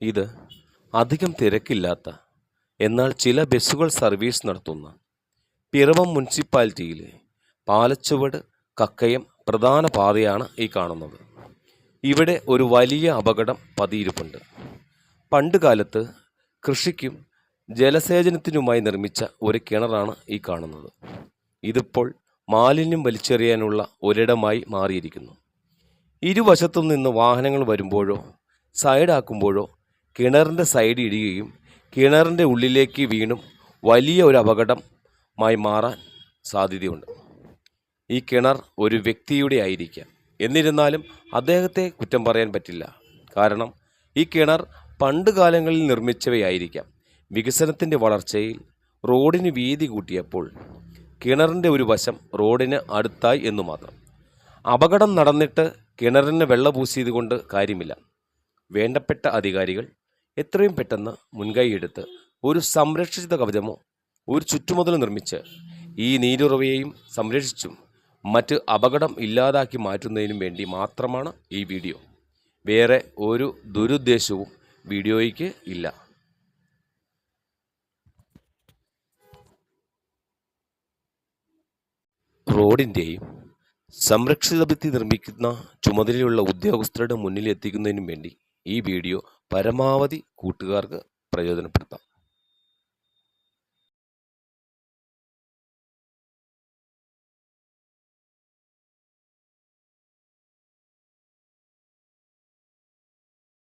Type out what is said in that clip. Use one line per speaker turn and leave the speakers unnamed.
ഇത് അധികം തിരക്കില്ലാത്ത എന്നാൽ ചില ബസ്സുകൾ സർവീസ് നടത്തുന്ന പിറവം മുനിസിപ്പാലിറ്റിയിലെ പാലച്ചുവട് കക്കയം പ്രധാന പാതയാണ് ഈ കാണുന്നത്. ഇവിടെ ഒരു വലിയ അപകടം പതിയിരിപ്പുണ്ട്. പണ്ടുകാലത്ത് കൃഷിക്കും ജലസേചനത്തിനുമായി നിർമ്മിച്ച ഒരു കിണറാണ് ഈ കാണുന്നത്. ഇതിപ്പോൾ മാലിന്യം വലിച്ചെറിയാനുള്ള ഒരിടമായി മാറിയിരിക്കുന്നു. ഇരുവശത്തും നിന്ന് വാഹനങ്ങൾ വരുമ്പോഴോ സൈഡാക്കുമ്പോഴോ കിണറിൻ്റെ സൈഡ് ഇടിയുകയും കിണറിൻ്റെ ഉള്ളിലേക്ക് വീണും വലിയ ഒരു അപകടമായി മാറാൻ സാധ്യതയുണ്ട്. ഈ കിണർ ഒരു വ്യക്തിയുടെ ആയിരിക്കാം. എന്നിരുന്നാലും അദ്ദേഹത്തെ കുറ്റം പറയാൻ പറ്റില്ല. കാരണം ഈ കിണർ പണ്ടുകാലങ്ങളിൽ നിർമ്മിച്ചവയായിരിക്കാം. വികസനത്തിൻ്റെ വളർച്ചയിൽ റോഡിന് വീതി കൂട്ടിയപ്പോൾ കിണറിൻ്റെ ഒരു വശം റോഡിന് അടുത്തായി എന്നു മാത്രം. അപകടം നടന്നിട്ട് കിണറിന് വെള്ളപൂശിയത് കൊണ്ട് കാര്യമില്ല. വേണ്ടപ്പെട്ട അധികാരികൾ എത്രയും പെട്ടെന്ന് മുൻകൈയെടുത്ത് ഒരു സംരക്ഷിത കവചമോ ഒരു ചുറ്റുമുതൽ നിർമ്മിച്ച് ഈ നീരുറവയെയും സംരക്ഷിച്ചും മറ്റ് അപകടം ഇല്ലാതാക്കി മാറ്റുന്നതിനും വേണ്ടി മാത്രമാണ് ഈ വീഡിയോ. വേറെ ഒരു ദുരുദ്ദേശവും വീഡിയോയ്ക്ക് ഇല്ല. റോഡിൻ്റെയും സംരക്ഷിത ഭിത്തി നിർമ്മിക്കുന്ന ചുമതലയുള്ള ഉദ്യോഗസ്ഥരുടെ മുന്നിൽ എത്തിക്കുന്നതിനും വേണ്ടി ഈ വീഡിയോ പരമാവധി കൂട്ടുകാർക്ക് പ്രയോജനപ്പെടുത്താം.